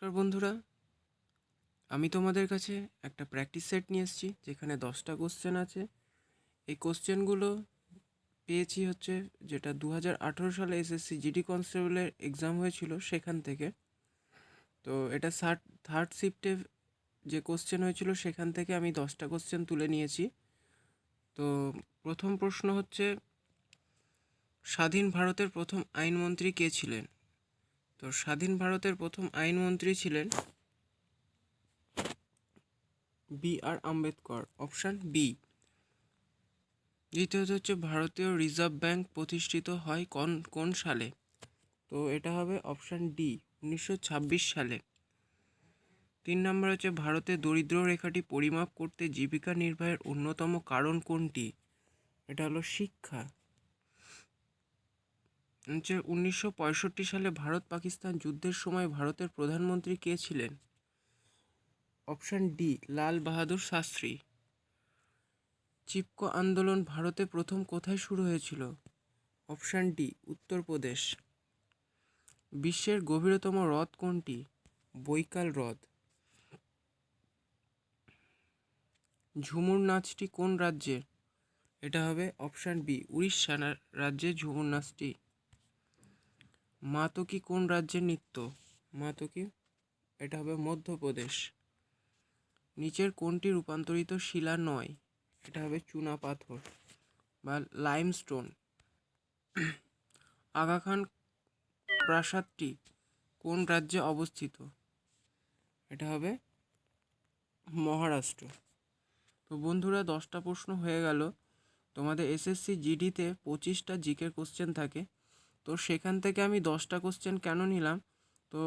নমস্কার বন্ধুরা, আমি তোমাদের কাছে একটা প্র্যাকটিস সেট নিয়ে এসেছি যেখানে 10টা কোশ্চেন আছে। এই কোশ্চেনগুলো পেয়েছি হচ্ছে যেটা 2018 সালে এসএসসি জিডি কনস্টেবলের এক্সাম হয়েছিল সেখান থেকে। তো এটা থার্ড শিফটে যে কোশ্চেন হয়েছিল সেখান থেকে আমি 10টা কোশ্চেন তুলে নিয়েছি। তো প্রথম প্রশ্ন হচ্ছে, স্বাধীন ভারতের প্রথম আইনমন্ত্রী কে ছিলেন? তো স্বাধীন ভারতের প্রথম আইনমন্ত্রী ছিলেন B.R. Ambedkar, option B. দ্বিতীয়ত হচ্ছে, ভারতীয় রিজার্ভ ব্যাংক প্রতিষ্ঠিত হয় কোন সালে? তো এটা হবে অপশান ডি, 1926 সালে। 3 নম্বর হচ্ছে, ভারতে দরিদ্র রেখাটি পরিমাপ করতে জীবিকা নির্বাহের অন্যতম কারণ কোনটি? এটা হলো শিক্ষা। হচ্ছে 1965 সালে ভারত পাকিস্তান যুদ্ধের সময় ভারতের প্রধানমন্ত্রী কে ছিলেন? Option D, Lal Bahadur Shastri. চিপকো আন্দোলন ভারতে প্রথম কোথায় শুরু হয়েছিল? Option D, Uttar Pradesh. বিশ্বের গভীরতম হ্রদ কোনটি? বৈকাল হ্রদ। ঝুমুর নাচটি কোন রাজ্যের? এটা হবে অপশান বি, উড়িষ্যা রাজ্যের ঝুমুর নাচটি। মাতকি কোন রাজ্যের নৃত্য? মাতকি, এটা হবে মধ্যপ্রদেশ। নিচের কোনটি রূপান্তরিত শিলা নয়? এটা হবে চুনা পাথর বা লাইমস্টোন। আগা খান প্রাসাদটি কোন রাজ্যে অবস্থিত? এটা হবে মহারাষ্ট্র। তো বন্ধুরা, 10টা প্রশ্ন হয়ে গেল। তোমাদের এসএসসি জিডিতে 25টা জিকের কোশ্চেন থাকে। তো সেখান থেকে আমি 10টা কোশ্চেন কেন নিলাম? তো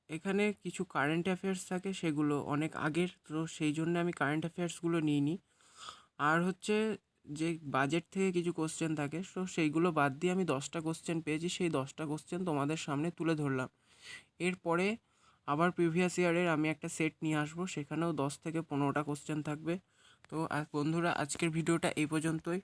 এখানে কিছু কারেন্ট অ্যাফেয়ার্স থাকে, সেগুলো অনেক আগের, তো সেই জন্য আমি কারেন্ট অ্যাফেয়ার্সগুলো নিইনি। আর হচ্ছে যে বাজেট থেকে কিছু কোশ্চেন থাকে, তো সেইগুলো বাদ দিয়ে আমি 10টা কোশ্চেন পেয়েছি, সেই 10টা কোশ্চেন তোমাদের সামনে তুলে ধরলাম। এরপরে আবার প্রিভিয়াস ইয়ারের আমি একটা সেট নিয়ে আসবো, সেখানেও 10 থেকে 15টা কোশ্চেন থাকবে। তো বন্ধুরা, আজকের ভিডিওটা এই পর্যন্তই।